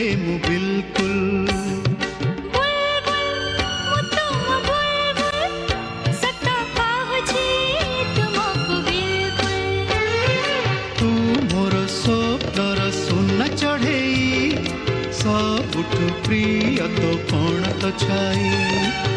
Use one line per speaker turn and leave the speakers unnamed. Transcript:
नहे मु बिल्कुल तू मोर स्वप्नर सुना चढ़े सबुठु प्रिय तो कौन तो छाई।